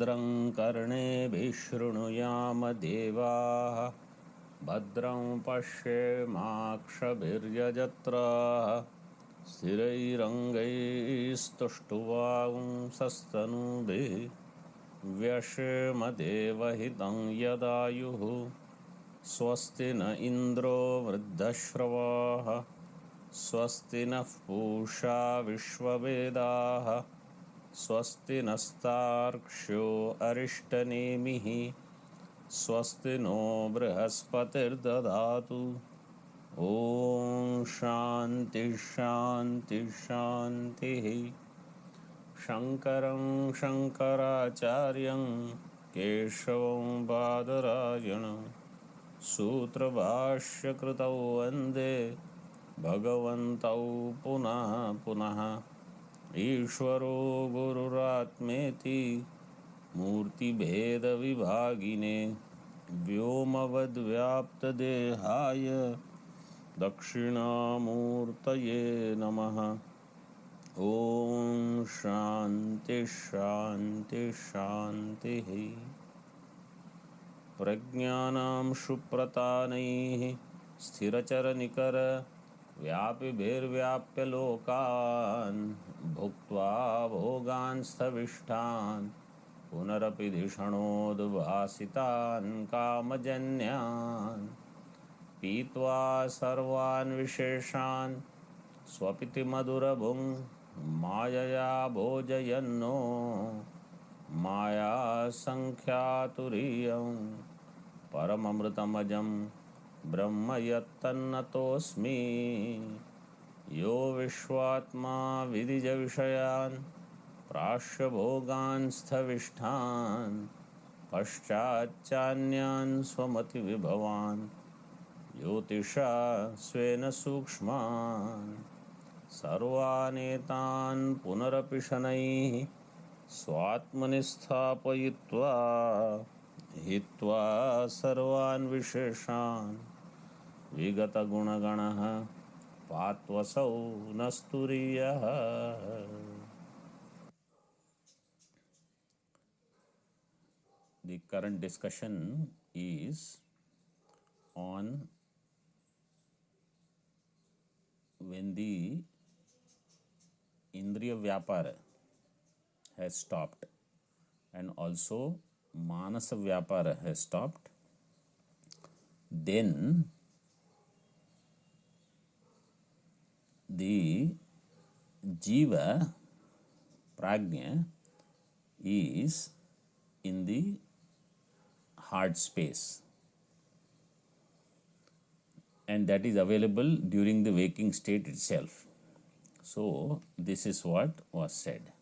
भद्रं कर्णेभिः शृणुयाम देवाः भद्रं पश्येमाक्षभिर्यजत्राः स्थिरैरङ्गैस्तुष्टुवांसस्तनूभिः व्यशेम देवहितं यदायुः स्वस्ति न इन्द्रो वृद्धश्रवाः स्वस्ति नः पूषा विश्ववेदाः स्वस्ति नस्तार्क्ष्यो अरिष्टनेमिः स्वस्ति नो बृहस्पतिर्दधातु। ॐ शान्ति शान्ति शान्तिः। शङ्करं शङ्कराचार्यं केशवं बादरायणं सूत्रभाष्यकृतौ वन्दे भगवन्तौ पुनः पुनः। ईश्वरो गुरुरात्मेति मूर्तिभेदविभागिने व्योमवद्व्याप्तदेहाय दक्षिणामूर्तये नमः। ॐ शान्ति शान्ति शान्तिः। प्रज्ञानां सुप्रतानैः स्थिरचरनिकर व्यापिभिर्व्याप्य लोकान् भुक्त्वा भोगान् स्थविष्ठान् पुनरपि धिषणोद्भासितान् कामजन्यान् पीत्वा सर्वान् विशेषान् स्वपिति मधुरभुं मायया भोजयन्नो माया संख्यातुरीयं परममृतमजं ब्रह्म यत्तन्नतोऽस्मि। यो विश्वात्मा विदिजविषयान् प्राश्यभोगान् स्थविष्ठान् पश्चाच्चान्यान् स्वमतिविभवान् ज्योतिषा स्वेन सूक्ष्मान् सर्वानेतान् पुनरपि शनैः स्वात्मनि स्थापयित्वा हित्वा सर्वान् विशेषान् विगतगुणगणः पात्वसौ न स्तुरीयः। The current discussion is on when the Indriya Vyapara has stopped and also Manasa Vyapara has stopped, then the Jiva Prajna is in the heart space, and that is available during the waking state itself. So this is what was said.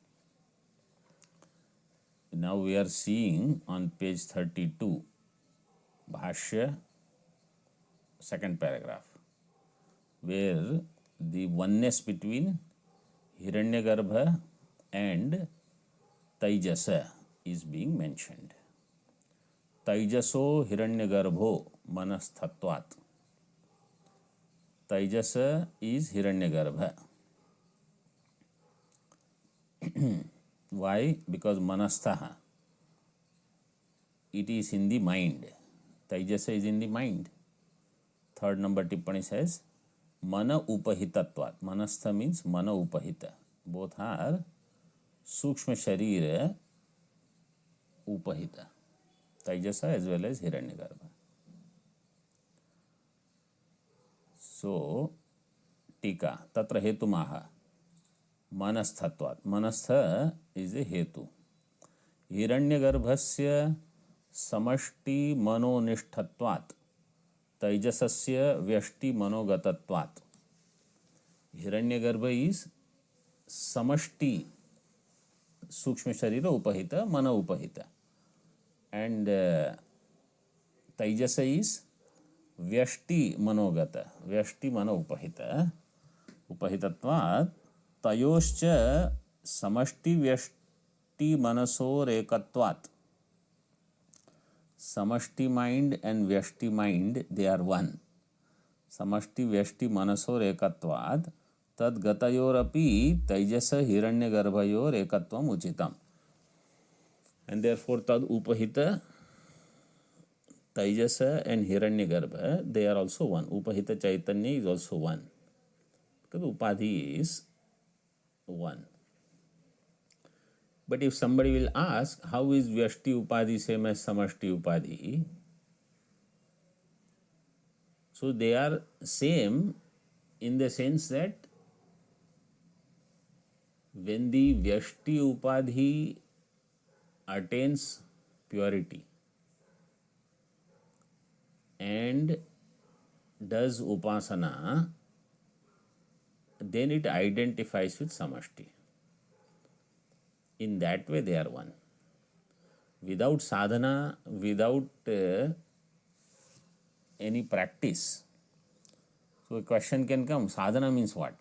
Now we are seeing on page 32, Bhasya, second paragraph, where the oneness between Hiranyagarbha and Taijasa is being mentioned. Taijaso Hiranyagarbho manasthatvat. Taijasa is Hiranyagarbha. Why? Because manasthaha, it is in the mind. Taijasa is in the mind. Third number tippani says mana upahitatvat. Manastha means mana upahita. Both are Sookshma Shareera upahita. Taijasa as well as Hiranyagarbha. So tika tatra hetumaha manasthatvat. Manastha is a hetu. Hiranyagarbhasya samashti manonishtatvat. Taijasasya vyashti manogatatvat. Hiranyagarbha is samashti Sookshma Shareera upahita, mana upahita. And Taijasa is vyashti manogata, vyashti mana upahita. Upahitatvat tayoscha samashti vyashti manasor ekatvat. Samashti mind and vyashti mind, they are one. Samashti vyashti manasor ekatvat tad gatayorapi taijasa hiranyagarbhayor ekatvam uchitam. And therefore, tad upahita, Taijasa and Hiranyagarbha, they are also one. Upahita Chaitanya is also one. Because Upadhi is one. But if somebody will ask, how is Vyashti Upadhi same as Samashti Upadhi? So they are same in the sense that when the Vyashti Upadhi attains purity and does upasana, then it identifies with Samashti. In that way they are one. Without sadhana, without any practice. So a question can come, sadhana means what?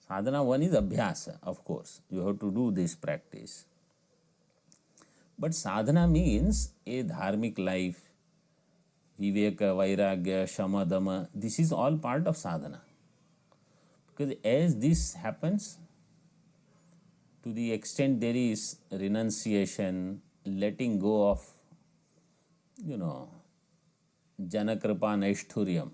Sadhana one is abhyasa, of course. You have to do this practice. But sadhana means a dharmic life, viveka, vairagya, shama, dama. This is all part of sadhana. Because as this happens, to the extent there is renunciation, letting go of, janakripa naishturyam.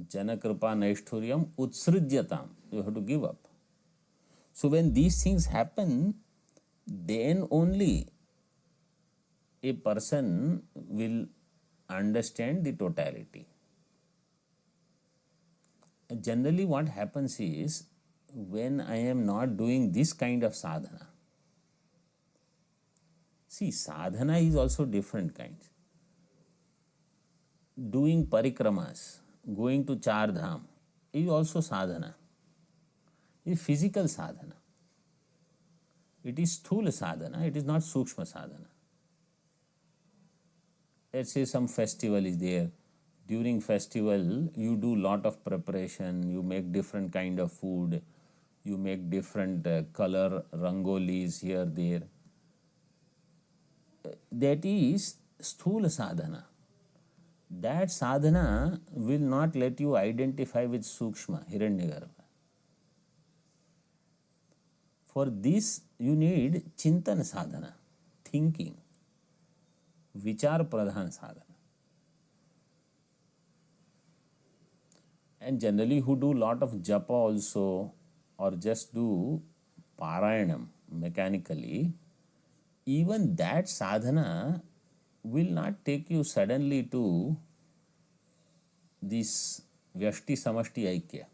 Janakripa naishturyam utsrijyatam. You have to give up. So when these things happen, then only a person will understand the totality. Generally what happens is, when I am not doing this kind of sadhana, see, sadhana is also different kinds. Doing parikramas, going to Char Dham is also sadhana. It is physical sadhana. It is sthula sadhana, it is not Sookshma sadhana. Let's say some festival is there. During festival, you do lot of preparation, you make different kind of food, you make different color rangolis here, there. That is sthula sadhana. That sadhana will not let you identify with Sookshma, Hiranyagarbha. For this, you need chintana sadhana, thinking, vichar pradhan sadhana. And generally who do lot of japa also, or just do parayanam mechanically, even that sadhana will not take you suddenly to this Vyashti Samashti Aikya.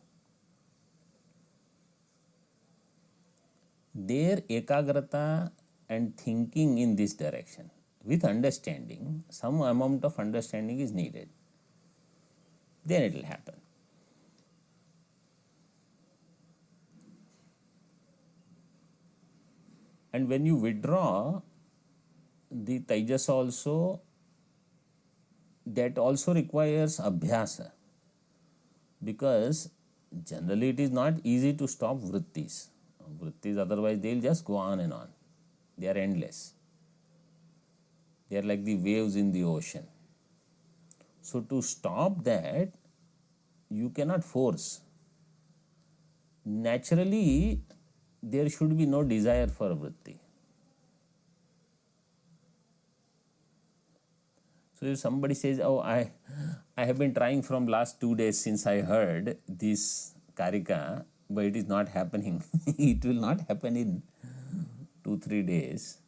Their ekagrata and thinking in this direction, with understanding, some amount of understanding is needed. Then it will happen. And when you withdraw the Taijasa also, that also requires abhyasa, because generally it is not easy to stop vrittis. Vrittis, otherwise they will just go on and on. They are endless. They are like the waves in the ocean. So to stop that, you cannot force. Naturally, there should be no desire for vritti. So if somebody says, oh, I have been trying from last 2 days since I heard this karika, but it is not happening. It will not happen in 2-3 days.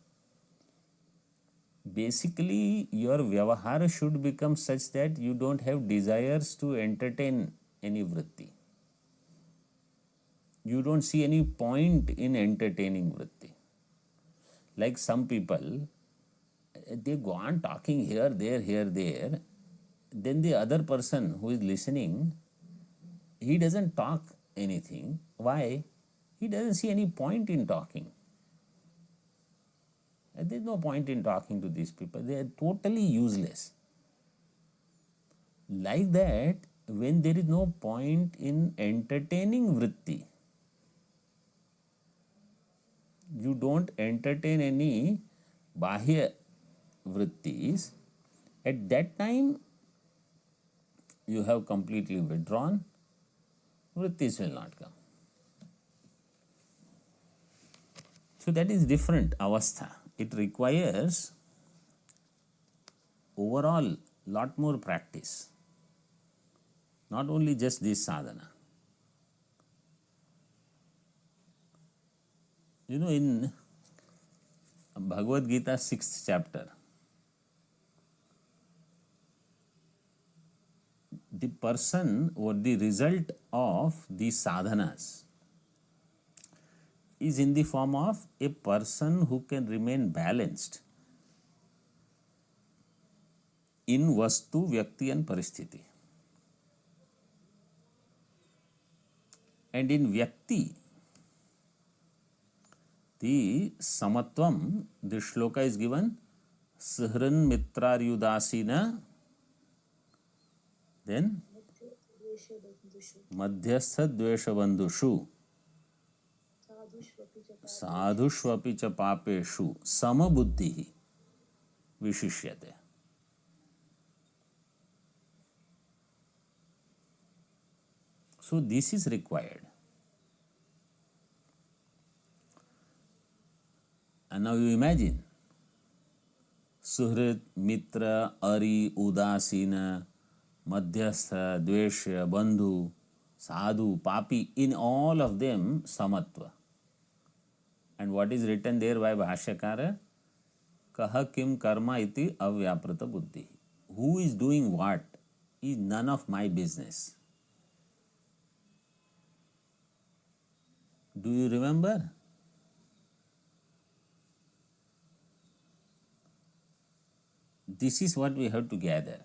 Basically, your vyavahara should become such that you don't have desires to entertain any vritti. You don't see any point in entertaining vritti. Like some people, they go on talking here, there. Then the other person who is listening, he doesn't talk anything. Why? He doesn't see any point in talking. There is no point in talking to these people. They are totally useless. Like that, when there is no point in entertaining vritti, you don't entertain any bahya vrittis, at that time you have completely withdrawn, vrittis will not come. So that is different avastha. It requires overall lot more practice, not only just this sadhana. You know, in Bhagavad Gita 6th chapter, the person or the result of these sadhanas is in the form of a person who can remain balanced in vastu, vyakti and paristhiti. And in vyakti, the samatvam, this shloka is given, sahran mitraryudasina, then madhyastha dveshabandhushu, sadhushvapi cha papeshu, samabuddhihi vishishyate. So this is required. And now you imagine Suhrit, Mitra, Ari, Udasina, Madhyastha, Dveshya, Bandhu, Sadhu, Papi, in all of them Samatva. And what is written there by Bhashyakara? Kaha kim karma iti avyaprata buddhi. Who is doing what is none of my business. Do you remember? This is what we have to gather.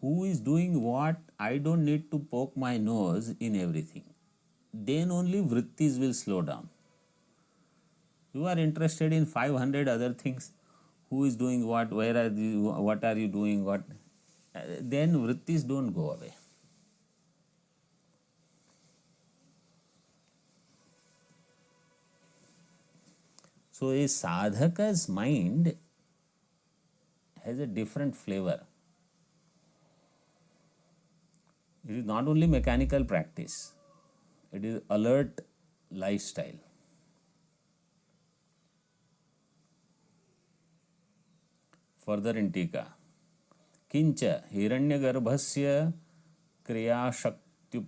Who is doing what? I don't need to poke my nose in everything. Then only vrittis will slow down. You are interested in 500 other things. Who is doing what? Where are you? What are you doing? What? Then vrittis don't go away. So a sadhaka's mind has a different flavor. It is not only mechanical practice, it is alert lifestyle. Further in tika, kincha Hiranyagarbhasya Kriya Shakti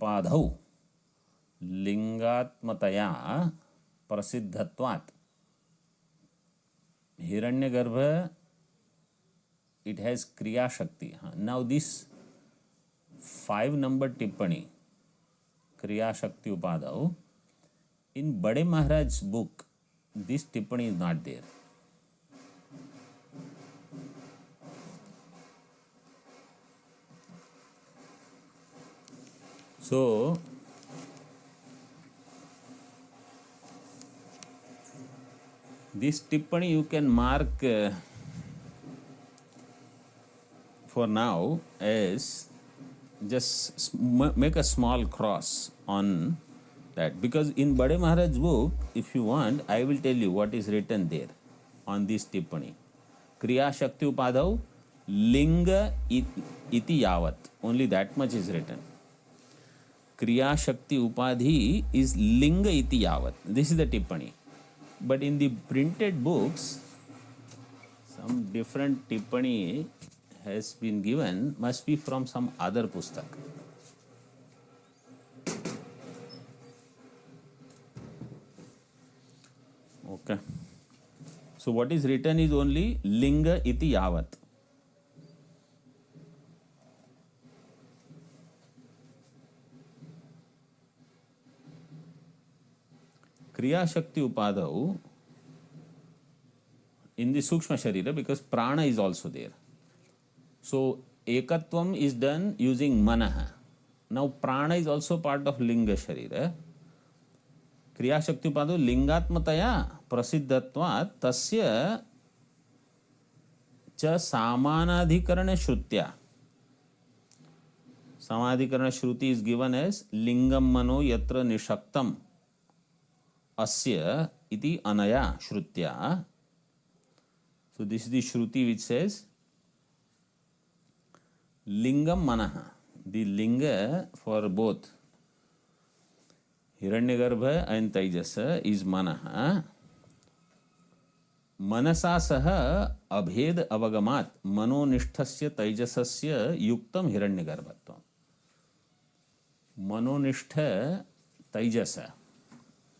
lingatmataya prasiddhatvat. Hiranyagarbha, it has Kriya Shakti. Now this 5 number tippani, Kriya Shakti Upadau, in Bade Maharaj's book, this tippani is not there. So, this tippani you can mark for now as just make a small cross on that, because in Bade Maharaj's book, if you want, I will tell you what is written there on this tippani. Kriya Shakti Upadau linga iti yavat. Only that much is written. Kriya Shakti Upadhi is linga iti yavat. This is the tippani. But in the printed books, some different tippani has been given, must be from some other pustak. Okay. So what is written is only linga iti yavat. Kriya Shakti Upadau in the Sookshma Shareera, because Prana is also there. So Ekatvam is done using Manaha. Now Prana is also part of Linga Shareera. Kriya Shakti Upadau lingatmataya prasiddhatvat tasya cha samanadhikarana shrutya. Samadhikarana shruti is given as lingam mano yatra nishaktam asya iti anaya shrutya. So this is the shruti which says lingam manaha. The linga for both Hiranyagarbha and Taijasa is manaha. मनसा सह अभेद अवगमात् मनोनिष्ठस्य तैजसस्य युक्तम हिरण्यगर्भत्वम. मनोनिष्ठ तैजस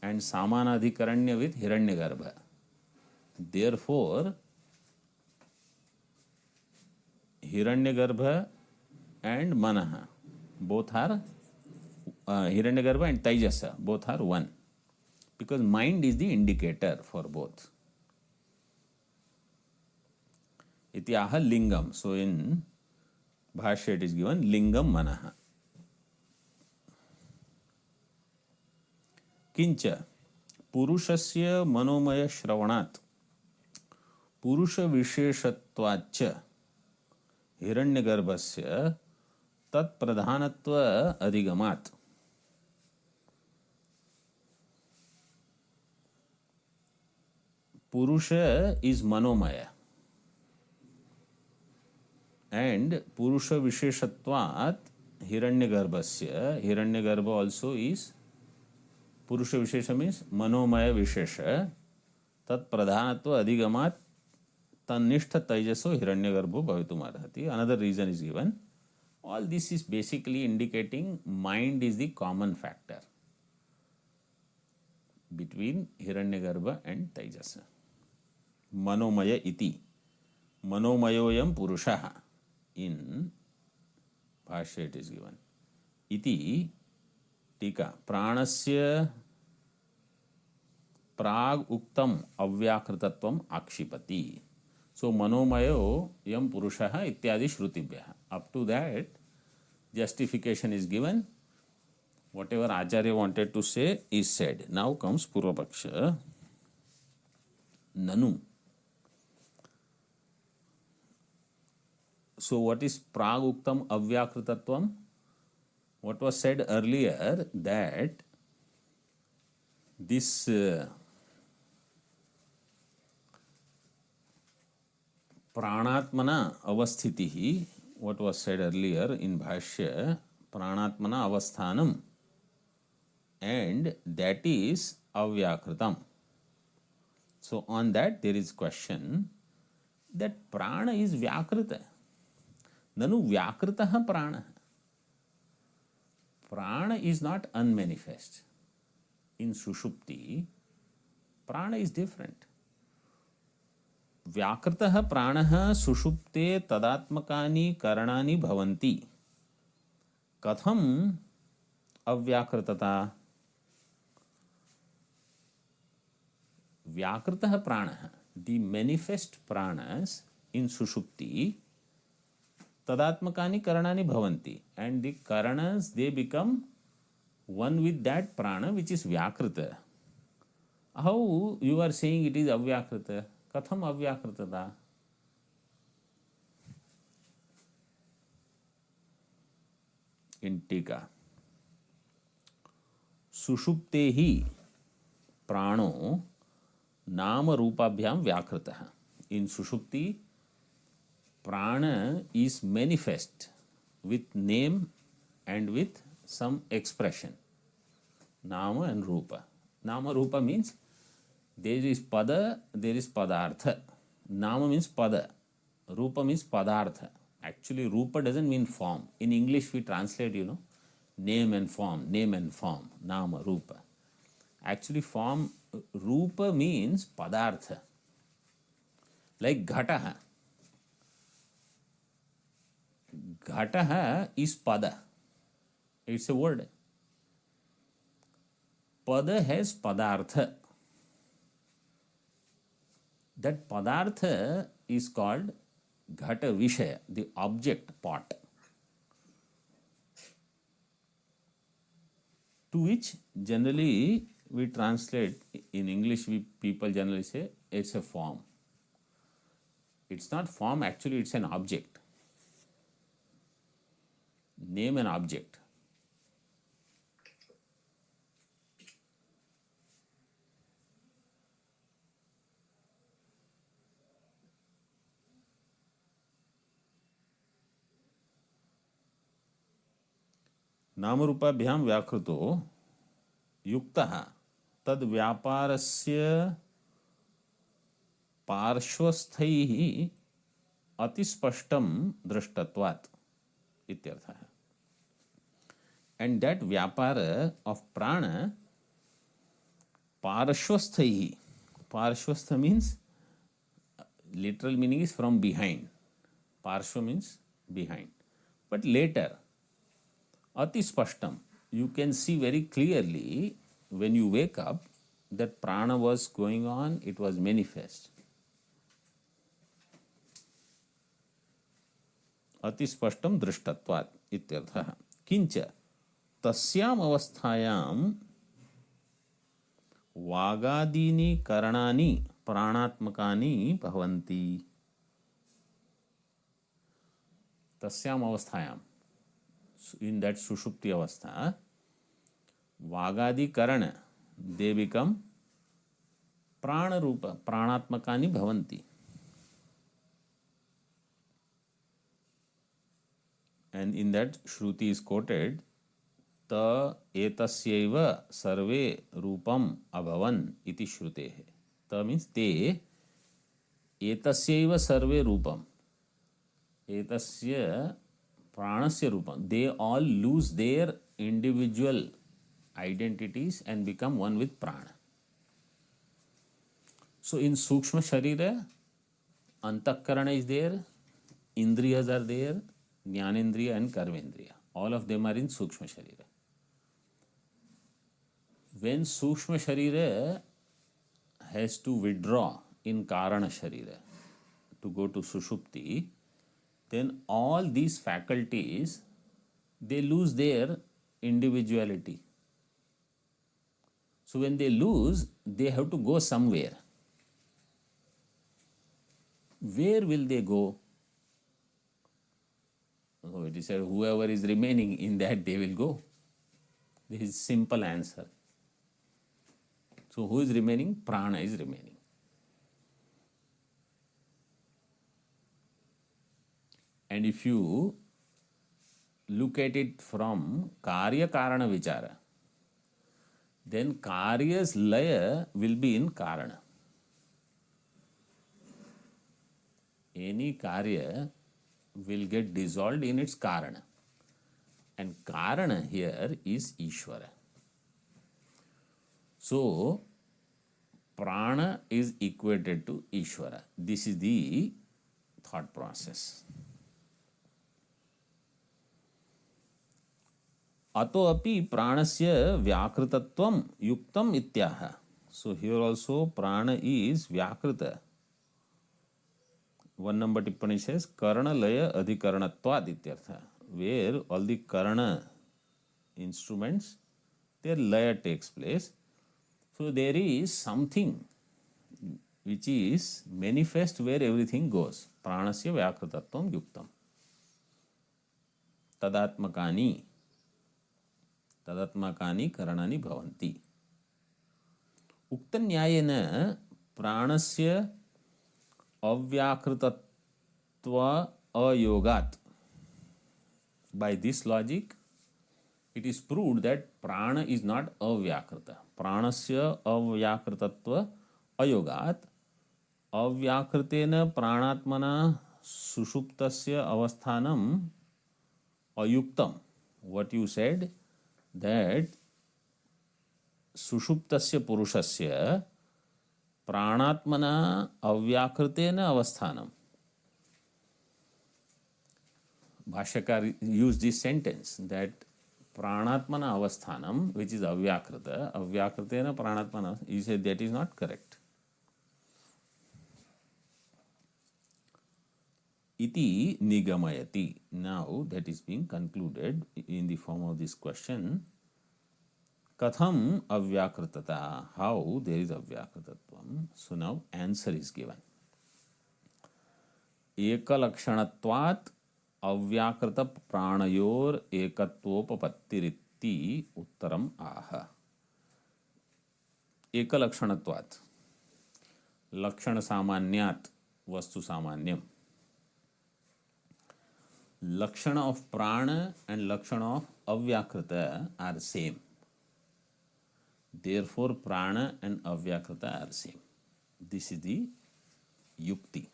and samanadhikaranya with hiranyagarbha. Therefore, hiranyagarbha and manaha both are hiranyagarbha and taijasa both are one, because mind is the indicator for both. Ityaha lingam. So in Bhasya it is given lingam manaha. किंच पुरुषस्य मनोमय श्रवणात् पुरुष विशेषत्वाच्च हिरण्यगर्भस्य तत्प्रधानत्व अधिगमात्. पुरुष is Manomay and पुरुष विशेषत्वात् हिरण्यगर्भस्य. हिरण्यगर्भ also is पुरुष विशेष means मनोमय विशेष. तत्प्रधानत्व अधिगमात् तन्निष्ठ तैजसो हिरण्यगर्भो भवितुमर्हति. Another reason is given. All this is basically indicating mind is the common factor between Hiranyagarbha and Taijasa. Manomaya iti. Manomayoyam purushaha. In Bhasya it is given. Iti tika. Pranasya prag uktam avyakritatvam akshipati. So manomayo yam purushaha ityadi shrutibhyaha. Up to that justification is given. Whatever Acharya wanted to say is said. Now comes Purvapaksha. Nanu. So what is prag uktam avyakritatvam? What was said earlier, that this pranatmana avasthitihi, what was said earlier in Bhashya, pranatmana avasthanam, and that is avyakritam. So on that there is question that prana is vyakrita. Nanu vyakritaha prana. Prana is not unmanifest. In Sushupti, prana is different. Vyakritah pranaha sushupte tadatmakani karanani bhavanti. Katham avyakritata. Vyakritah pranaha, the manifest pranas in Sushupti, tadatmakani karanani bhavanti, and the karanas, they become one with that prana which is vyakrita. How you are saying it is avyakrita? Katham avyakritata? In tika, sushuptehi prano nama rupabhyam vyakritah. In Sushupti, prana is manifest with name and with some expression. Nama and Rupa. Nama Rupa means there is pada, there is padartha. Nama means pada. Rupa means padartha. Actually, Rupa doesn't mean form. In English, we translate, name and form, Nama, Rupa. Actually, form, Rupa means padartha. Like ghataha. Ghataha is pada. It's a word. Pada has padartha. That padartha is called ghata vishaya, the object pot, to which generally we translate, in English people generally say it's a form. It's not form, actually it's an object. Name and object. नामरूपाभ्याम व्याकृतो युक्तः तद व्यापारस्य पार्श्वस्थैः अतिस्पष्टं दृष्टत्वात् इत्यर्थः. And that vyapara of prana, parshvasthaihi. Parshvastha means, literal meaning is from behind. Parshva means behind. But later, atispashtam, you can see very clearly when you wake up that prana was going on, it was manifest. Atispashtam drishtatvat ityartha. Kincha तस्याम अवस्थायाम वागादीनि करणानि प्राणात्मकानि भवन्ति. तस्याम अवस्थायाम, in that सुषुप्ति अवस्था, वागादि करण, they become प्राण रूप, प्राणात्मकानि भवन्ति. And in that Shruti is quoted, त एतस्यैव सर्वे रूपम अभवन इति श्रुतेः. त means ते एतस्यैव सर्वे रूपम, एतस्य प्राणस्य रूपम, they all lose their individual identities and become one with prana. So in Sookshma Shareera, Antakarana is there, Indriyas are there, Jnanendriya and Karmendriya. All of them are in Sookshma Shareera. When Sookshma Shareera has to withdraw in Karana Shareera to go to Sushupti, then all these faculties, they lose their individuality. So when they lose, they have to go somewhere. Where will they go? So it is said, whoever is remaining in that, they will go. This is simple answer. So who is remaining? Prana is remaining. And if you look at it from Karya Karana Vichara, then Karya's laya will be in Karana. Any Karya will get dissolved in its Karana. And Karana here is Ishwara. So, prana is equated to Ishwara. This is the thought process. Ato api pranasya vyakritattvam yuktam ityaha. So, here also prana is vyakrita. One number tippani says karana laya adhikaranatvad ityartha. Where all the karana instruments, their laya takes place. So there is something which is manifest where everything goes. Pranasya vyakritattvam yuktam. Tadatmakani karanani bhavanti. Uktanyayena pranasya avyakritatva ayogat. By this logic, it is proved that prana is not avyakrita. Pranasya avyakritatva ayogat. Avyakritena pranatmana sushuptasya avasthanam ayuktam. What you said, that sushuptasya purushasya pranatmana avyakritena avasthanam. Bhashyakar used this sentence that pranatmana avasthanam, which is avyakrita, avyakritena pranatmana, he said that is not correct. Iti nigamayati. Now that is being concluded in the form of this question. Katham avyakritata. How there is avyakritatvam. So now answer is given. Ekalakshanatvat अव्याकृत प्राणयोर एकत्वोपपत्तिरिति उत्तरम आह. एक लक्षणत्वात्, लक्षण सामान्यात् वस्तु सामान्यम. Lakshana of prana and lakshana of avyakrita are same. Therefore, prana and avyakrita are same. This is the yukti.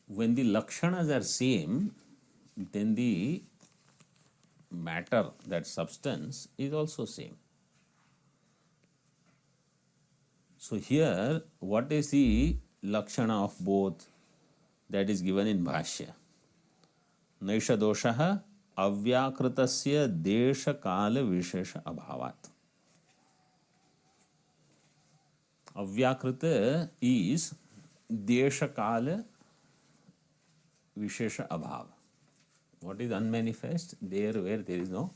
When the lakshanas are same, then the matter, that substance, is also same. So here, what is the lakshana of both? That is given in Bhasya. Naisha doshaha avyakritasya desha kala vishesha abhavat. Avyakrita is desha kala vishesha abhav. What is unmanifest? There where there is no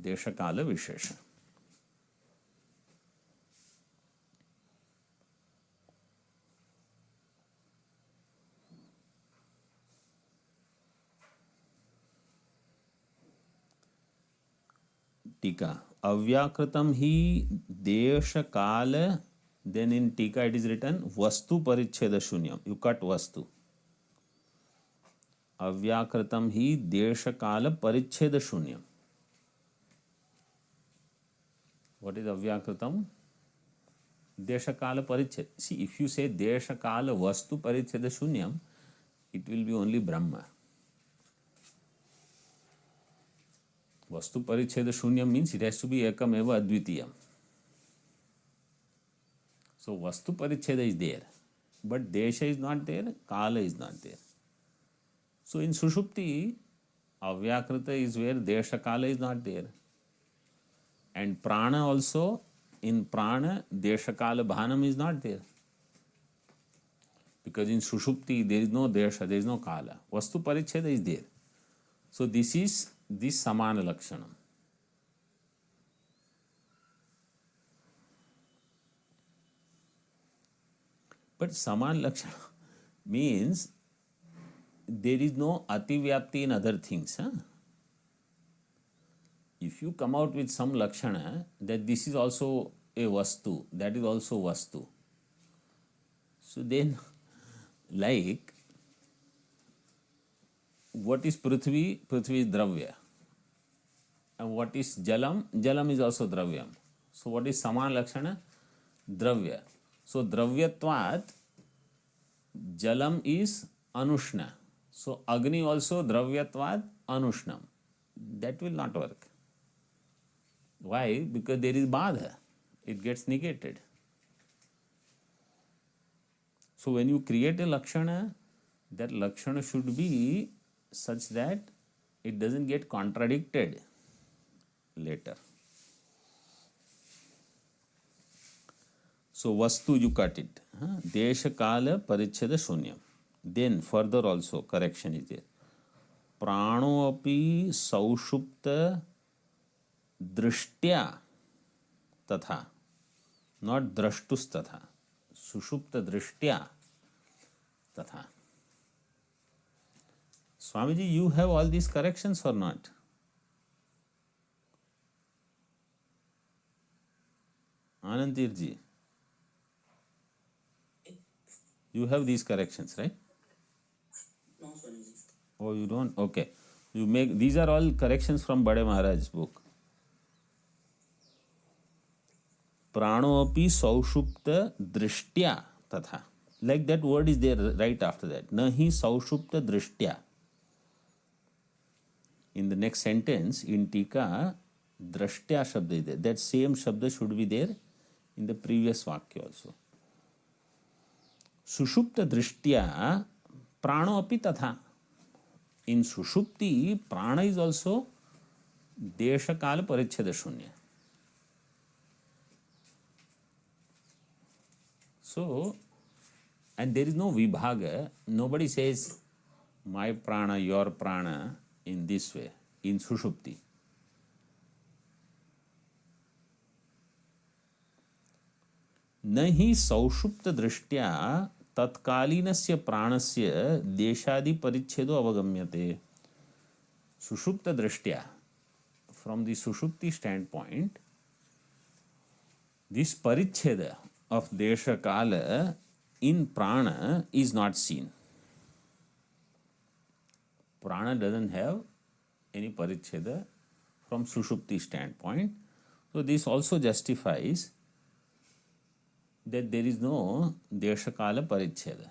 desha kala vishesha. Tika. Avyakritam hi desha kala. Then in tika it is written vastu paricheda shunyam. You cut vastu. Avyakritam hi desha kala paricheda shunyam. What is avyakritam? Desha kala pariched. See, if you say desha kala vastu paricheda shunyam, it will be only Brahma. Vastu paricheda shunyam means it has to be ekam eva advitiyam. So vastu paricheda is there, but desha is not there, kala is not there. So in Sushupti, avyakrita is where desha kala is not there. And prana also, in prana, desha kala bhanam is not there. Because in Sushupti, there is no desha, there is no kala. Vastu paricheda is there. So this is this samana lakshanam. But saman lakshana means there is no ativyapti in other things. If you come out with some lakshana that this is also a vastu, that is also vastu. So then, like, what is Prithvi? Prithvi is dravya. And what is Jalam? Jalam is also dravyam. So what is saman lakshana? Dravya. So dravyatvat, Jalam is anushna. So Agni also dravyatvat anushnam. That will not work. Why? Because there is badha. It gets negated. So when you create a lakshana, that lakshana should be such that it doesn't get contradicted later. So vastu you cut it. Desha kala paricheda shunyam. Then further also correction is there. Prano api saushupta drishtya tatha. Not drashtus tatha. Sushupta drishtya tatha. Swamiji, you have all these corrections or not? Anandirji, you have these corrections, right? No, Swamiji. Oh, you don't? Okay. You make these are all corrections from Bade Maharaj's book. Prano api saushupta drishtya tatha. Like that word is there right after that. Nahi saushupta drishtya. In the next sentence, in tika, drashtya shabda is there. That same shabda should be there in the previous vakya also. Sushupta drishtya prano api tatha. In Sushupti, prana is also desha kala paricheda shunya. So, and there is no vibhaga. Nobody says my prana, your prana in this way, in Sushupti. Nahi saushupta drishtya tatkalinasya pranasya deshadi parichedo avagamyate. Sushupta drishtya, from the Sushupti standpoint, this paricheda of desha kala in prana is not seen. Prana doesn't have any paricheda from Sushupti standpoint. So this also justifies that there is no desha-kala parichheda.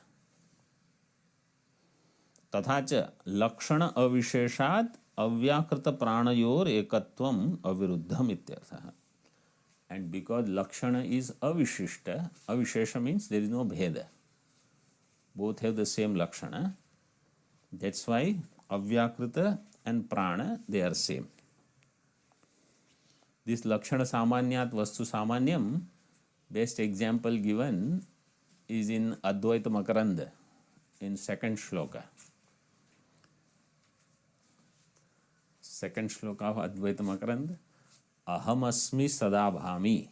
तथा च लक्षण अविशेषात् अव्याकृत प्राणयोर एकत्वम अविरुद्धम इत्यर्थः. And because lakshana is avishishta, avishesha means there is no bheda. Both have the same lakshana. That's why avyakrita and prana, they are same. This lakshana samanyat vastu samanyam, best example given is in Advaita Makaranda, in second shloka. Second shloka of Advaita Makaranda. Aham asmi sada bhami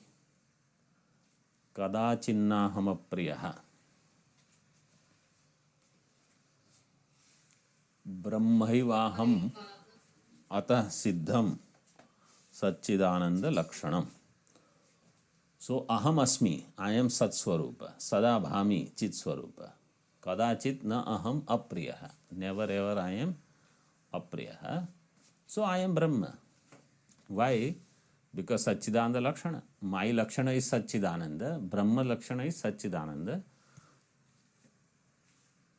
kadachinna hama priyaha brahmaivaham atah siddham satchidananda lakshanam. So aham asmi, I am sat swarupa, sada bhami chit swarupa, kadachit na aham apriyaha, never ever I am apriyaha. So I am Brahma. Why? Because Satchidananda Lakshana. My Lakshana is Satchidananda. Brahma Lakshana is Satchidananda.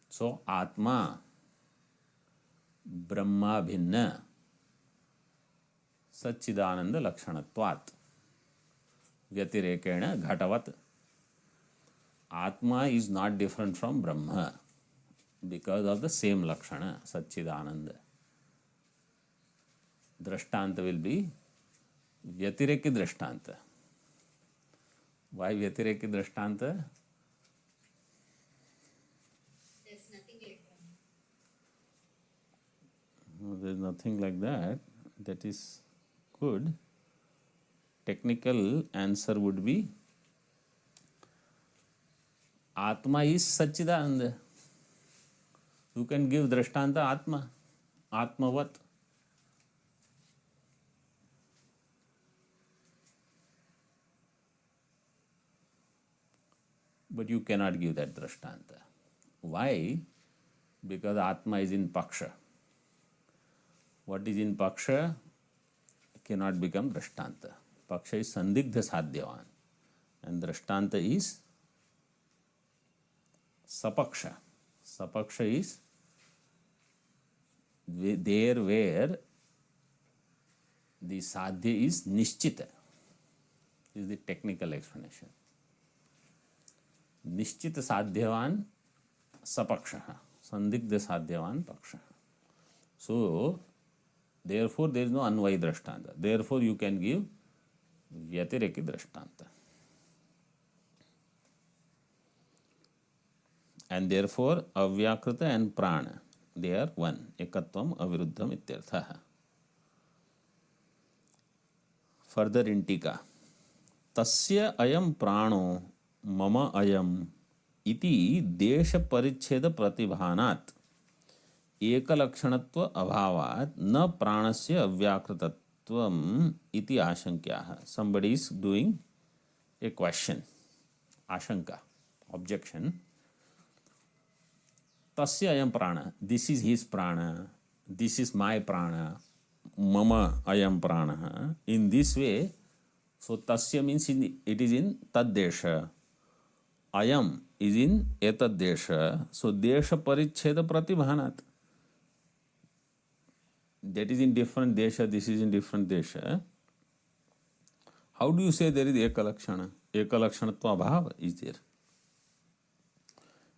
So Atma Brahma Bhinna Satchidananda Lakshanatvat Vyatirekena Ghatavat. Atma is not different from Brahma because of the same Lakshana, Satchidananda. Drashtanta will be Vyatireki Drashtanta. Why Vyatireki Drashtanta? There's nothing like that. No, there is nothing like that. That is good. Technical answer would be Atma is Satchidananda. You can give Drashtanta Atma, Atmavat. But you cannot give that Drashtanta. Why? Because Atma is in Paksha. What is in Paksha cannot become Drashtanta. Paksha is Sandigdha Sadhyavan. And Drashtanta is Sapaksha. Sapaksha is there where the Sadhya is Nishchita. This is the technical explanation. निश्चित साध्यवान सपक्षः संदिग्ध साध्यवान पक्षः. So therefore there is no अन्वयी दृष्टांत. Therefore you can give व्यतिरेकी दृष्टांत. And therefore अव्याकृत and prana, they are one. एकत्वम अविरुद्धम इत्यर्थः. Further in tika. तस्य अयम प्राणो मम अयम इति देश परिच्छेद प्रतिभानात् एकलक्षणत्व अभावात् न प्राणस्य अव्याकृतत्वम् इति आशंक्याः. Somebody is doing a question. Ashanka, objection. Tasya ayam prana. This is his prana. This is my prana. Mama ayam prana. In this way, so tasya means it is in tad desha. Ayam is in etad desha. So desha parichheda pratibhanat. That is in different desha. This is in different desha. How do you say there is ekalakshana? Ekalakshanatva bhava is there.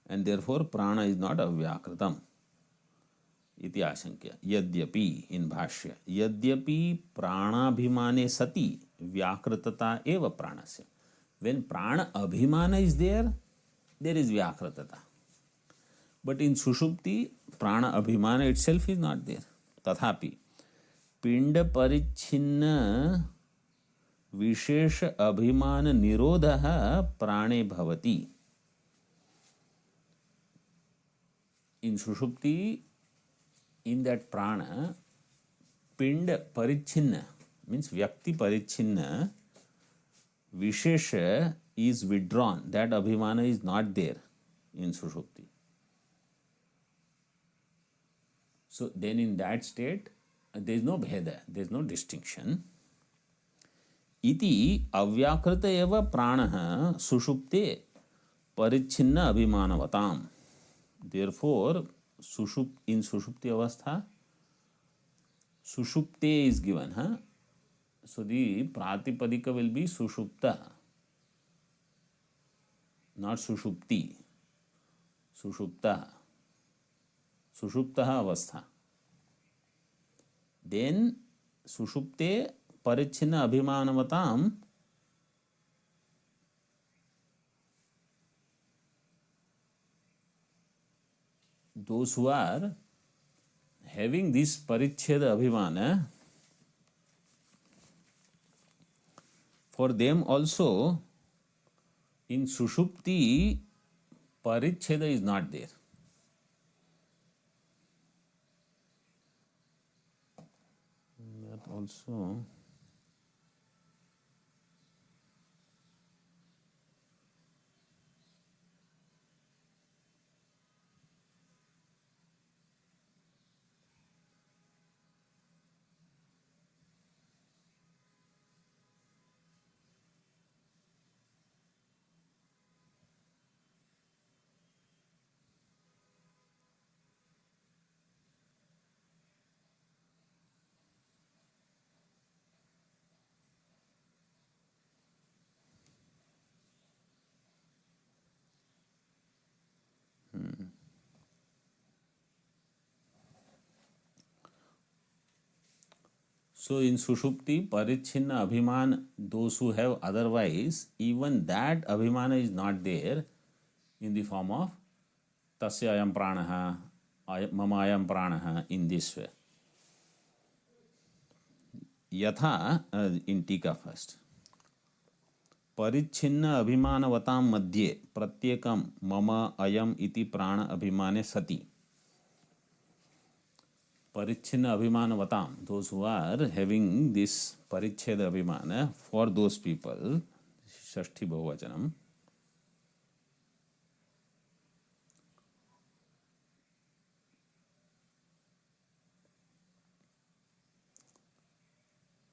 And therefore prana is not avyakritam. Iti ashankya. Yadyapi in Bhasya. Yadyapi pranabhimane sati vyakritata eva pranasya. When prana abhimana is there is vyakritata. But in Sushupti, prana abhimana itself is not there. Tathapi pinda parichinna vishesha abhimana nirodha prane bhavati. In Sushupti, in that prana, pinda parichinna means vyakti parichinna, vishesha is withdrawn. That abhimana is not there in Sushupti. So then in that state, there is no bheda, there is no distinction. इति अव्याकृत एव प्राणः सुषुप्ते परिच्छिन्न अभिमानवताम. Therefore, in sushupti avastha, sushupte is given. Huh? So the pratipadika will be sushupta, not sushupti. Sushupta. Sushupta avastha. Then sushupte परिच्छिन्न अभिमानवताम. Those who are having this parichheda abhimana, for them also in sushupti parichheda is not there. That also. So in Sushupti, Parichhinna Abhiman, those who have otherwise, even that Abhimana is not there in the form of Tasya Ayam Pranaha, Mama Ayam Pranaha, in this way. Yatha, in tika first. Parichhinna Abhimanavatam Madhye Pratyekam Mama Ayam iti Prana Abhimane Sati. Parichhinna Abhimanavatam, those who are having this Parichheda Abhimana, for those people, Shashti Bahuvachanam,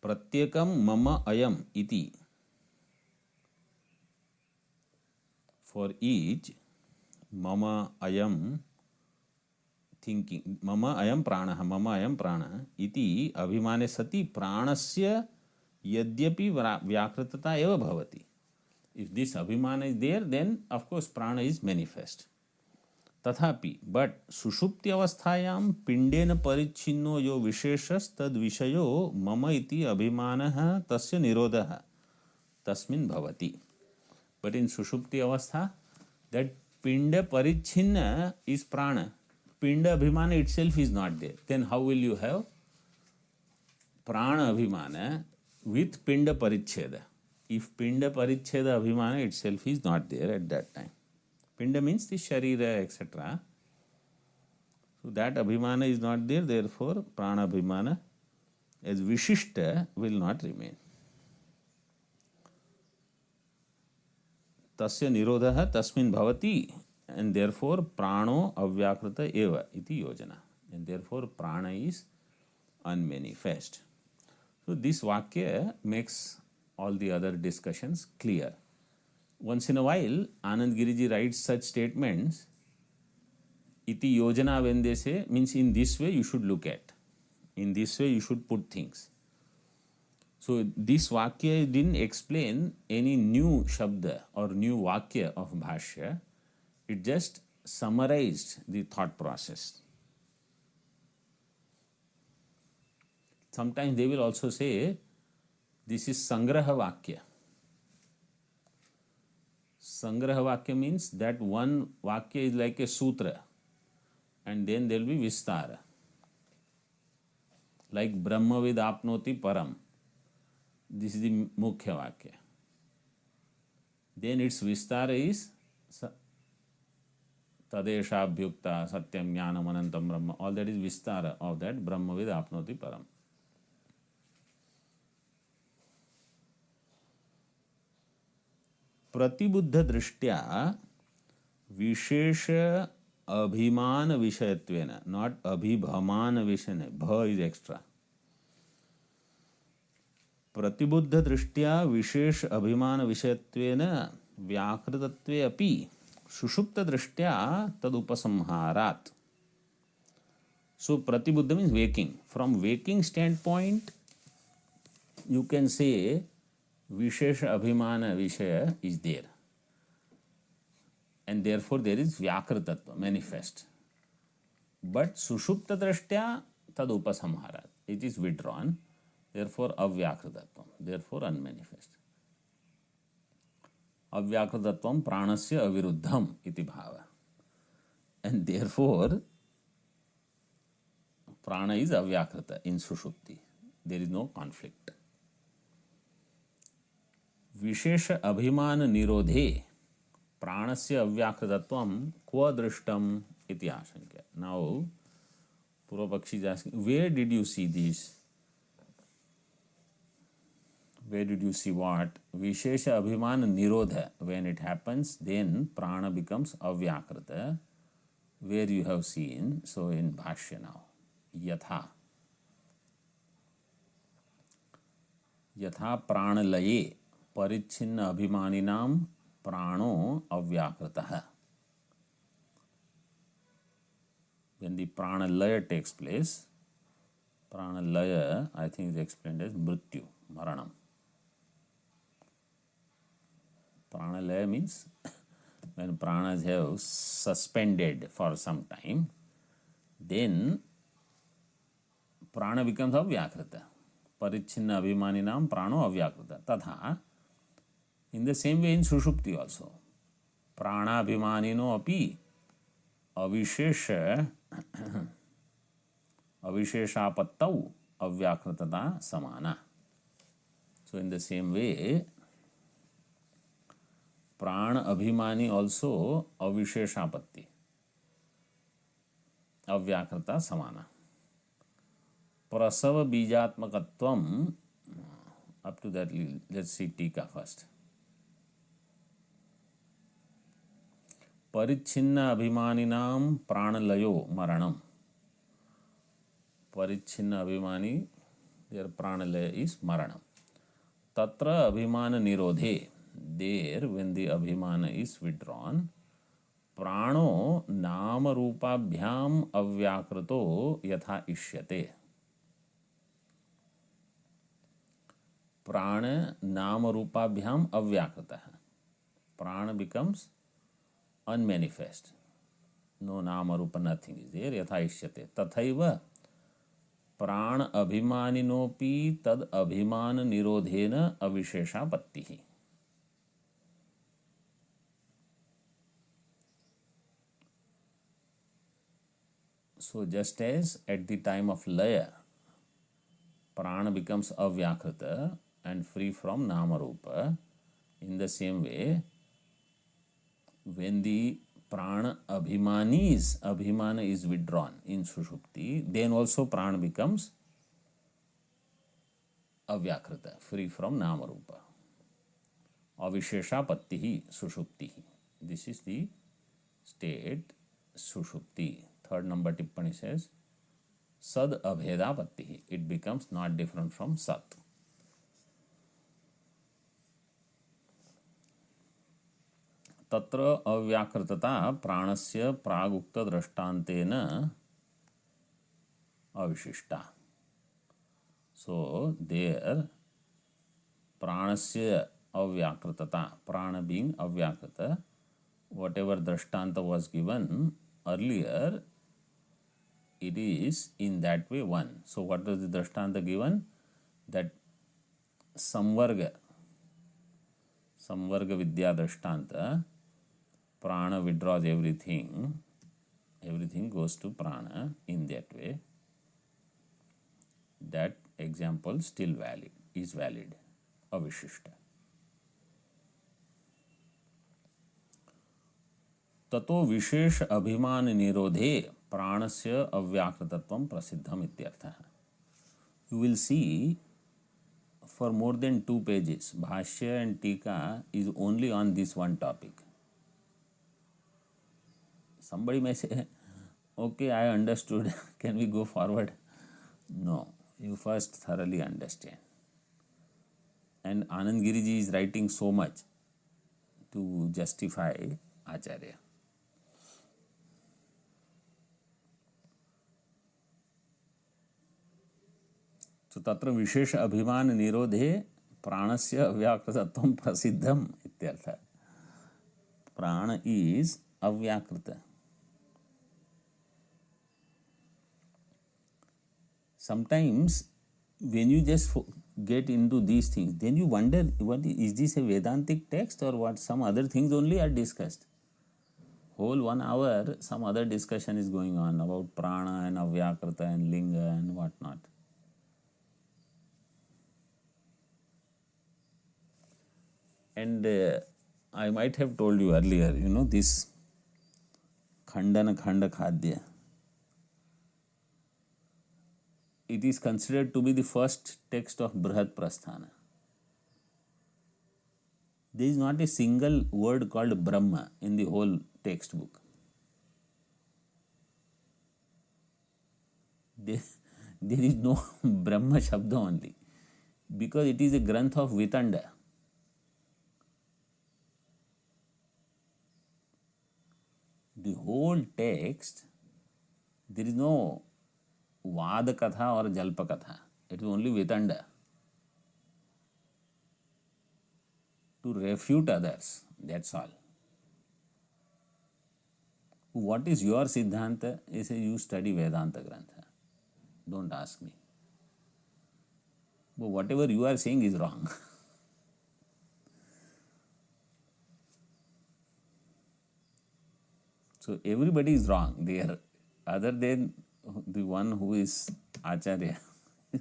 Pratyekam Mama Ayam iti, for each, Mama Ayam, thinking, Mama Ayam Pranaha, Mama Ayam Prana, iti Abhimane Sati Pranasya Yadyapi Vyakritata eva bhavati. If this Abhimana is there, then of course Prana is manifest. Tathapi, but Sushupti avasthayam pindena parichhinno yo visheshas tad vishayo mama iti abhimanaha tasya nirodha tasmin bhavati. But in Sushupti avastha, that pinda parichhinna is prana. Pinda abhimana itself is not there. Then how will you have prana abhimana with pinda parichheda? If pinda parichheda abhimana itself is not there at that time. Pinda means the Shareera, etc. So that Abhimana is not there, therefore Prana Abhimana as Vishishta will not remain. Tasya Nirodha Tasmin Bhavati, and therefore Prano Avyakrita Eva iti Yojana. And therefore Prana is unmanifest. So this Vakya makes all the other discussions clear. Once in a while, Anand Giriji writes such statements, iti yojana, when they say, means in this way you should look at. In this way you should put things. So this Vakya didn't explain any new Shabda or new Vakya of Bhasya. It just summarized the thought process. Sometimes they will also say, this is Sangraha Vakya. Sangraha Vakya means that one Vakya is like a sutra and then there will be Vistara. Like Brahmavid Apnoti Param. This is the Mukhya Vakya. Then its Vistara is Tadesha Abhyukta Satyam Jnanam Anantam Brahma. All that is Vistara of that Brahmavid Apnoti Param. प्रतिबुद्ध दृष्ट्या विशेष अभिमान विषयत्वेन, not अभिभमान विषय, भ is extra. प्रतिबुद्ध दृष्ट्या विशेष अभिमान विषयत्वेन व्याकृतत्वे अपि सुषुप्त दृष्ट्या तदुपसंहारात्. So pratibuddha means waking. From waking standpoint, you can say vishesha abhimana vishaya is there. And therefore there is vyakritattva, manifest. But sushupta drashtya tad upasamharat. It is withdrawn. Therefore avyakritatvam. Therefore unmanifest. Avyakritatvam pranasya aviruddham iti bhava. And therefore prana is avyakrita in sushupti. There is no conflict. Vishesha abhimana nirodhe pranasya avyakritatvam kva drishtam iti ashankya. Now, Purvapakshi is asking, where did you see this? Where did you see what? Vishesha abhimana nirodha. When it happens, then prana becomes avyakrita. Where you have seen, so in Bhasya now. यथा यथा प्राणलये परिच्छिन्न अभिमानिनां प्राणो अव्याकृतः. When the pranalaya takes place, pranalaya I think is explained as mrityu, maranam. Pranalaya means when pranas have suspended for some time, then prana becomes avyakrita. Parichhinna abhimaninam prano avyakrita. Tadha, in the same way in sushupti also. Prana abhimanino api avisheshapattau avyakritata samana. So in the same way, prana abhimani also avisheshapatti. Avyakrita samana. Prasava bijatmakatvam, up to that let's see tika first. Parichhinna abhimaninam pranalayo maranam. Parichhinna abhimani, their pranalaya is maranam. Tatra abhimana nirodhe, there when the abhimana is withdrawn, prano nama rupabhyam avyakrito yatha ishyate. Prana nama rupabhyam avyakrita. Prana becomes unmanifest. No nama rupa, nothing is there. Yatha ishyate. Tathaiva prana abhimaninopi tad abhimana nirodhena avisheshapattihi. So just as at the time of laya, prana becomes avyakrita and free from nama rupa, in the same way, when the prana abhimana is withdrawn in sushupti, then also prana becomes avyakrita, free from nama rupa. Avisheshapattihi sushuptihi. This is the state sushupti. Third number tippani says sad abhedapattihi. It becomes not different from sat. Tatra avyakritata pranasya pragukta drashtantena avishishta. So there pranasya avyakritata, prana being avyakrita, whatever drashtanta was given earlier, it is in that way one. So what was the drashtanta given? That samvarga vidya drashtanta, prana withdraws everything goes to prana in that way. That example still is valid, avishishta. Tato vishesh abhiman nirodhe pranasya avyakritattvam prasiddham ityartha. You will see for more than 2 pages, Bhasya and tika is only on this one topic. Somebody may say, okay, I understood, can we go forward? No, you first thoroughly understand. And Anand Giriji is writing so much to justify Acharya. So tatra vishesha abhiman nirodhe pranasya avyakritattvam prasiddham ityartha. Prana is avyakrita. Sometimes when you just get into these things, then you wonder, what is this a Vedantic text or what? Some other things only are discussed. Whole 1 hour, some other discussion is going on about prana and avyakrita and linga and whatnot. And I might have told you earlier, this Khandana Khanda Khadya. It is considered to be the first text of Brihad Prasthana. There is not a single word called Brahma in the whole textbook. There is no Brahma Shabda only, because it is a Granth of Vitanda. The whole text, there is no Vada Katha or Jalpa Katha. It is only Vitanda. To refute others, that's all. What is your Siddhanta? Is you study Vedanta Grantha. Don't ask me. But whatever you are saying is wrong. So everybody is wrong there, other than the one who is Acharya.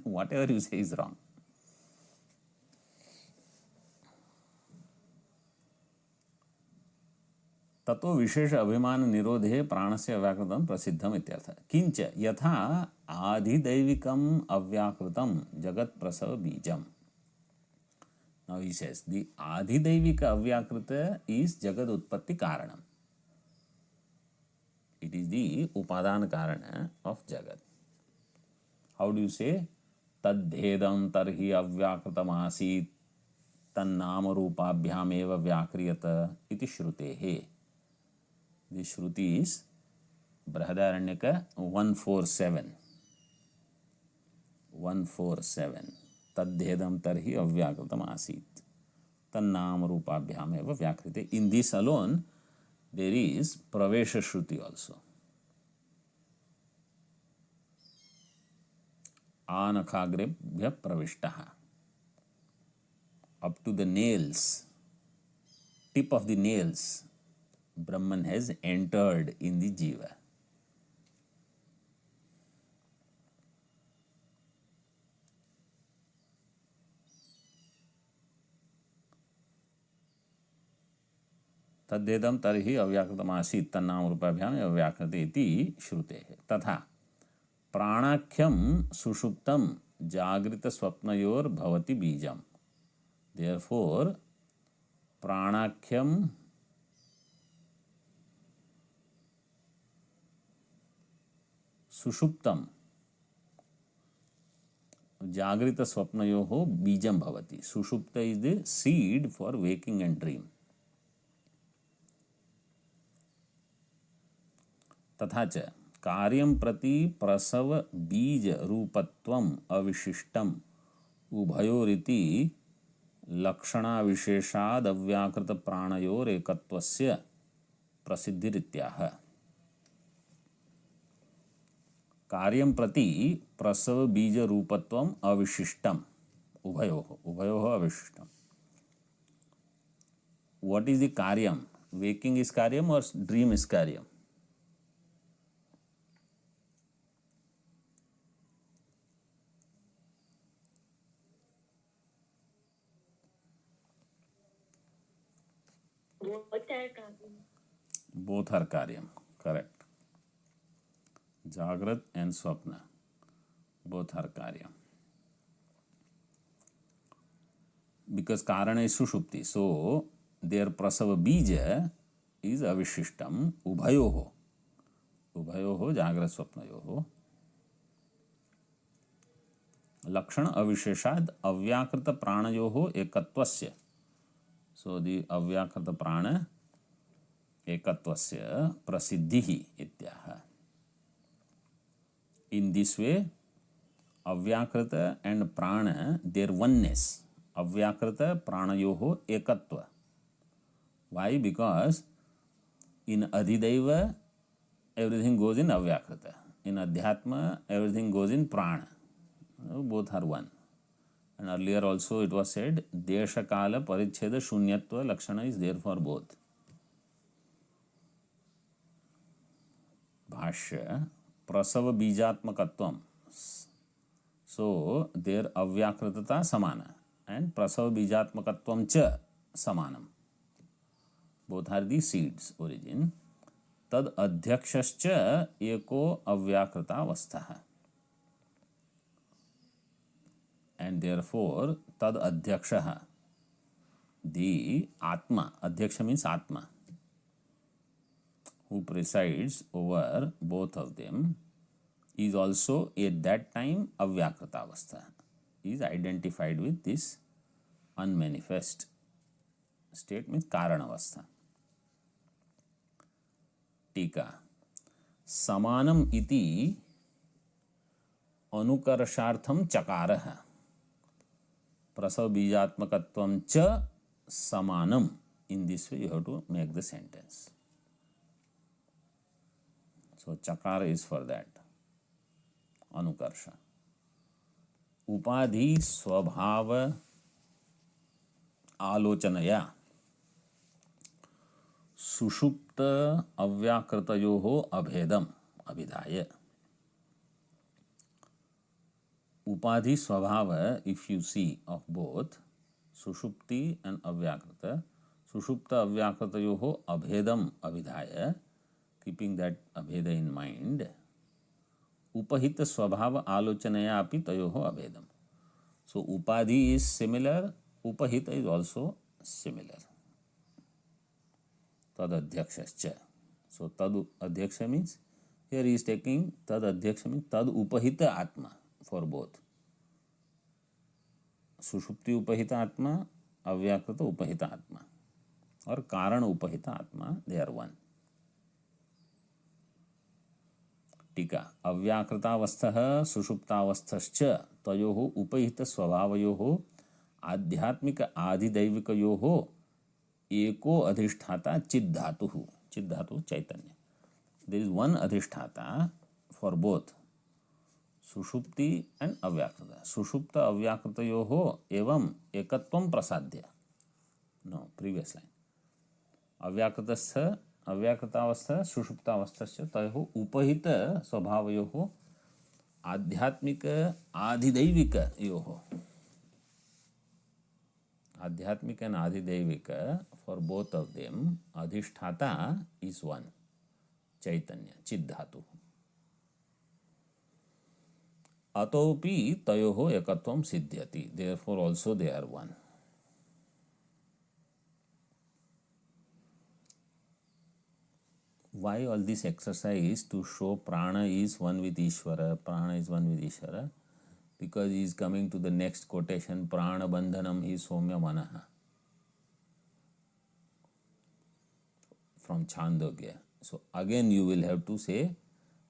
Whatever you say is wrong. ततो विशेष अभिमान निरोधे प्राणस्य अव्याकृतं प्रसिद्धम इत्यर्थ. किंच यथा आधिदैविकम अव्याकृतं जगत प्रसव बीजम. Now he says the adhidaivika avyakrita is jagad utpatti karanam. It is the upadana karana of jagat. How do you say? Tadbhedam tarhi avyakritam asit tannama rupabhyam eva vyakriyata iti shrutehe. The shruti is Brihadaranyaka 147. 147. Tadbhedam tarhi avyakritam asit tannama rupabhyam eva vyakrite. In this alone, there is pravesha shruti also. Anakhagrabhya pravishtaha. Up to the nails, tip of the nails, Brahman has entered in the jiva. तद्वेदम तरहि अव्याकृतमासीत् तन्नाम रूपाभ्याम अव्याकृते इति श्रुतेः. तथा प्राणाख्यम सुषुप्तम जागृत स्वप्नयोर भवति बीजम. Therefore, प्राणाख्यम सुषुप्तम जागृत स्वप्नयोः बीजम भवति. सुषुप्त is the seed for waking and dream. तथा च कार्यं प्रति प्रसव बीज रूपत्वम अविशिष्टम उभयोरिति लक्षणा विशेषाद अव्याकृत प्राणयोर एकत्वस्य प्रसिद्धिरित्याह. कार्यं प्रति प्रसव बीज रूपत्वम अविशिष्टम उभयोः अविशिष्टम. What is the karyam? Waking is karyam or dream is karyam? Both are karyam. Correct. Jagrat and Swapna, both are karyam. Because karana is sushupti, so their prasava bija is avishishtam ubhayoho. Ubhayoho jagrat swapnayoho. लक्षण अविशेषाद अव्याकृत प्राणयोः एकत्वस्य. So the अव्याकृत प्राण एकत्वस्य प्रसिद्धिः इत्याह. In this way, Avyakrita and Prana, their oneness. Avyakrita Pranayoho Ekatva. Why? Because in Adhidaiva, everything goes in Avyakrita. In Adhyatma, everything goes in Prana. Both are one. And earlier also it was said, Desha Kala Paricheda Shunyatva Lakshana is there for both. Bhasya Prasava Bijatmakatvam. So their Avyakritata Samana and Prasava Bijatmakatvam Cha Samanam. Both are the seeds origin. Tad Adhyakshascha Eko Avyakrita Avastha. And therefore, Tad Adhyakshaha, the Atma, Adhyaksha means Atma, who presides over both of them, is also at that time Avyakrita Avastha, is identified with this unmanifest state, means Karana Avastha. Tika. Samanam iti anukarshartham chakaraha. Prasav bijatmakatvam cha samanam. In this way you have to make the sentence. So chakara is for that. Anukarsha. Upadhi swabhava alochanaya sushupta avyakratayoho abhedam abhidhaya. Upadhi swabhava, if you see of both sushupti and avyakrata, sushupta avyakratayoho abhedam abhidhaya, keeping that abheda in mind, upahita swabhava alochanaya api tayoho abhedam. So upadhi is similar, upahita is also similar. Tad adhyakshascha. So tad adhyaksha means, here he is taking tad adhyaksha means tad upahita atma for both. Sushupti upahita atma, avyakrita upahita atma, or karana upahita atma, they are one. Tika. Avyakritaavastha sushuptaavasthascha tayoho upahita swabhavayoho adhyatmika adhidaivikayoho eko adhisthata chiddhatuhu. Chiddhatu chaitanya. There is one adhisthata for both sushupti and avyakrita. Sushupta avyakritayoho evam ekatvam prasadya. No, previous line. Avyakritascha अव्याकृतावस्था सुषुप्तावस्था तयोः उपहित स्वभावयोः आध्यात्मिक आधिदैविक योः. Adhyatmic and Adhidaivika, for both of them, Adhisthata is one, Chaitanya, Chiddhatu. Atopi tayoho ekatvam siddhyati. Therefore also they are one. Why all this exercise? To show prana is one with Ishwara, prana is one with Ishwara, because he is coming to the next quotation, prana bandhanam hi somya manaha, from Chandogya. So again you will have to say,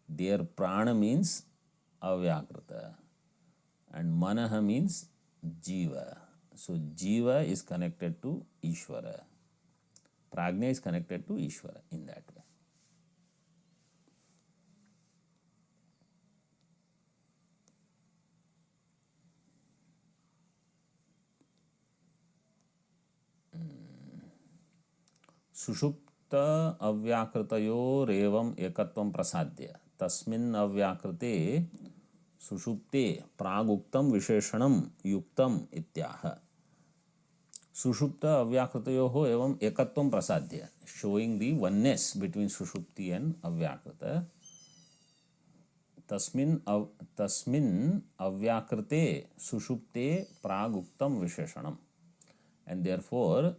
their prana means avyakrita and manaha means jiva. So jiva is connected to Ishwara. Prajna is connected to Ishwara in that way. सुषुप्त अव्याकृतयोरेवं एकत्वं प्रसाद्य तस्मिन् अव्याकृते सुषुप्ते प्रागुक्तं विशेषणं युक्तम् इत्याह. सुषुप्त अव्याकृतयोः एवं एकत्वं प्रसाद्य, showing the oneness between सुषुप्ति and अव्याकृत. तस्मिन् अव्याकृते सुषुप्ते प्रागुक्तं विशेषणं, and therefore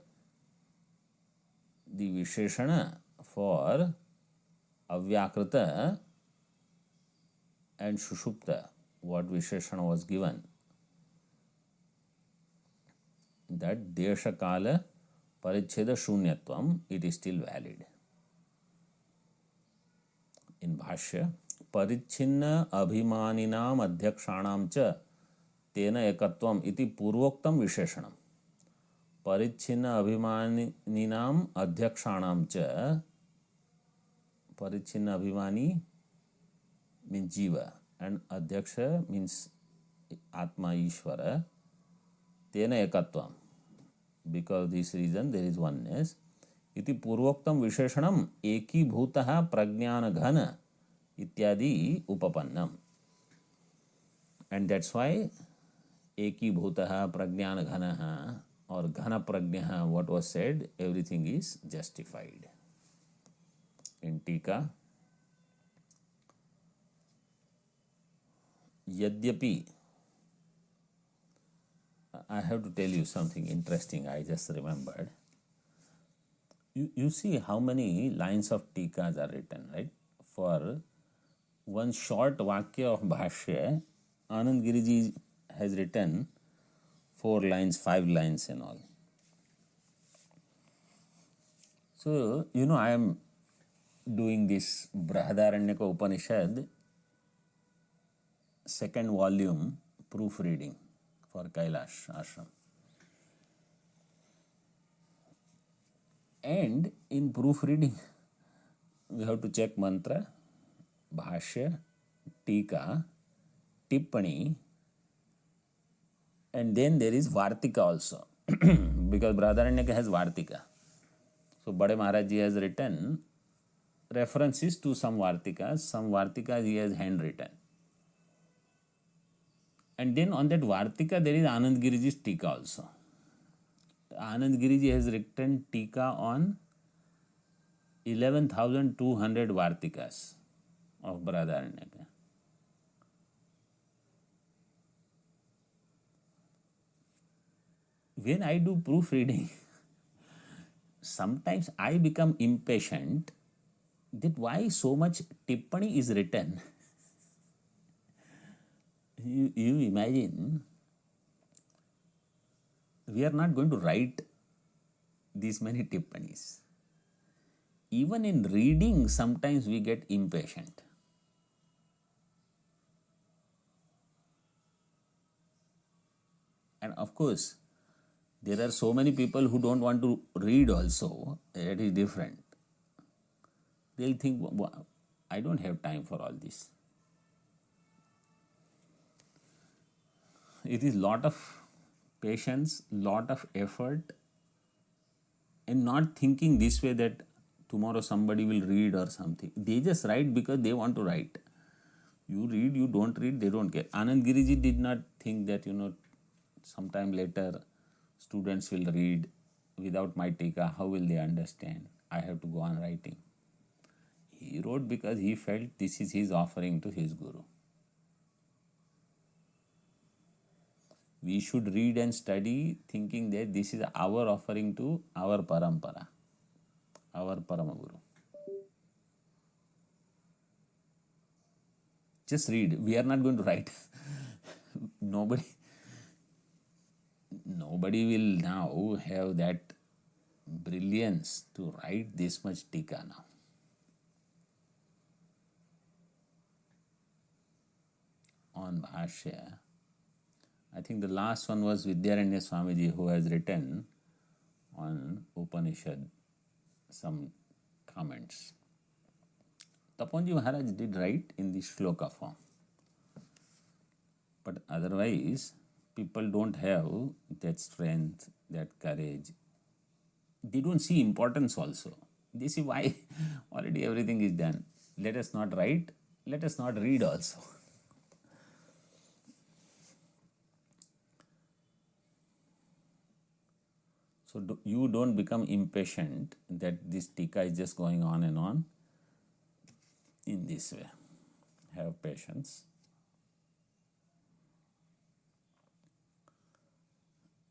the Visheshana for Avyakrita and Sushupta, what Visheshana was given that desha kala parichheda shunyatvam, it is still valid. In Bhasya, परिच्छिन्न अभिमानिनाम अध्यक्षाणाम च तेन एकत्वम इति पूर्वोक्तम विशेषणम. परिच्छिन्न अभिमानिनाम अध्यक्षाणाम च, परिच्छिन्न अभिमानी means jiva and adhyaksha means atma Ishwara. Tena ekatvam, because of this reason there is oneness. Iti purvoktam visheshanam eki bhutaha pragnana ghana ityadi upapannam. And that's why eki bhutaha pragnana ghanaha or ghana pragnaha, what was said, everything is justified. In tika, yadyapi, I have to tell you something interesting I just remembered. You see how many lines of tikas are written, right? For one short vakya of Bhasya, Anand Giriji has written 4 lines, 5 lines and all. So, I am doing this Brihadaranyaka Upanishad second volume proofreading for Kailash Ashram. And in proofreading, we have to check mantra, bhashya, tika, tippani, and then there is vartika also. Because Brihadaranyaka has vartika. So Bade Maharaj Ji has written references to some vartikas he has handwritten. And then on that vartika there is Anand Giriji's tika also. Anand Giriji has written tika on 11,200 vartikas of Brihadaranyaka. When I do proofreading, sometimes I become impatient that why so much tippani is written. You imagine, we are not going to write these many tippanis. Even in reading, sometimes we get impatient. And of course, there are so many people who don't want to read also. That is different. They'll think, I don't have time for all this. It is lot of patience, lot of effort, and not thinking this way that tomorrow somebody will read or something. They just write because they want to write. You read, you don't read, they don't care. Anand Giriji did not think that, sometime later students will read without my tika. How will they understand? I have to go on writing. He wrote because he felt this is his offering to his Guru. We should read and study thinking that this is our offering to our parampara, our Paramaguru. Just read. We are not going to write. Nobody will now have that brilliance to write this much tika now. On Bhasya, I think the last one was Vidyaranya Swamiji, who has written on Upanishad some comments. Taponji Maharaj did write in the shloka form. But otherwise, people don't have that strength, that courage. They don't see importance also. They see why already everything is done. Let us not write, let us not read also. So you don't become impatient that this tika is just going on and on in this way. Have patience.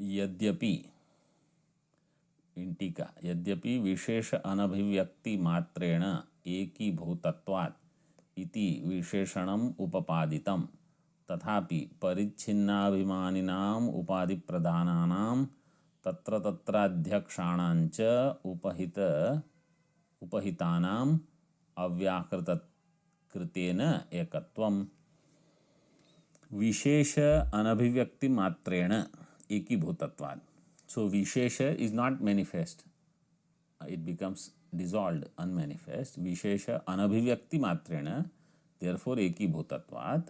Yadyapi, in tika, yadyapi vishesha anabhivyakti matrena eki bhutatvat iti visheshanam upapaditam tathapi parichhinnabhimaninam upadi pradhananam तत्र तत्राध्यक्षाणांच उपहितानाम अव्याकृतेन एकत्वम विशेष अनभिव्यक्ति मात्रेण एकीभूतत्वात्. So vishesha is not manifest, it becomes dissolved, unmanifest. Vishesha anabhivyakti matrena, therefore ekibhutatvat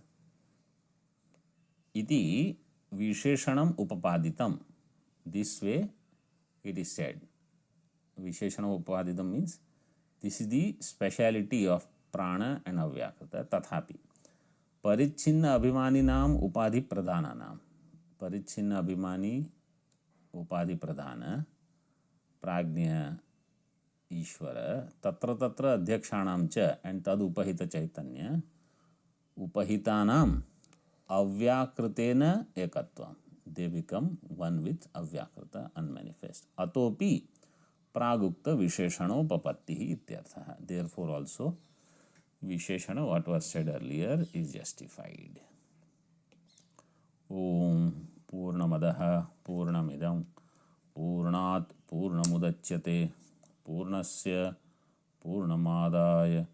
iti visheshanam upapaditam. This way it is said. Visheshanam upapaditam means this is the speciality of prana and avyakrita. Tathapi परिच्छिन्न अभिमानी नाम उपाधि प्रधाना नाम. परिच्छिन्न अभिमानी उपाधि प्रधान प्राज्ञ ईश्वर तत्र तत्र अध्यक्षाणाम च एंड तद उपहित चैतन्य उपहितानाम अव्याकृतेन एकत्वम. दे बिकम वन विथ अव्याकृत अनमैनिफेस्ट. अतोपि प्रागुक्त विशेषणोपपत्ति इत्यर्थः. देयरफॉर आल्सो विशेषण what was said earlier is justified. ओम पूर्णमदः पूर्णमिदं पूर्णात् पूर्णमुदच्यते पूर्णस्य पूर्णमादाय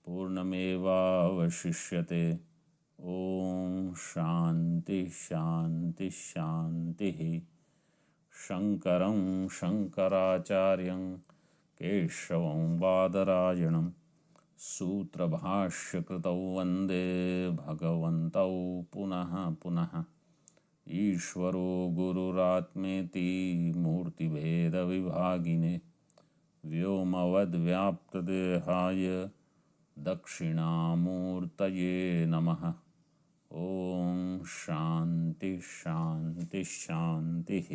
पूर्णमेवावशिष्यते. ओम शांति शांति शांतिः. शंकरं शंकराचार्यं केशवं बादरायणं सूत्रभाष्यकृतौ वन्दे भगवन्तौ पुनः पुनः. ईश्वरो गुरुरात्मेति मूर्तिभेदविभागिने व्योमवद्व्याप्तदेहाय दक्षिणामूर्तये नमः. ओम शांति शांति शांतिः.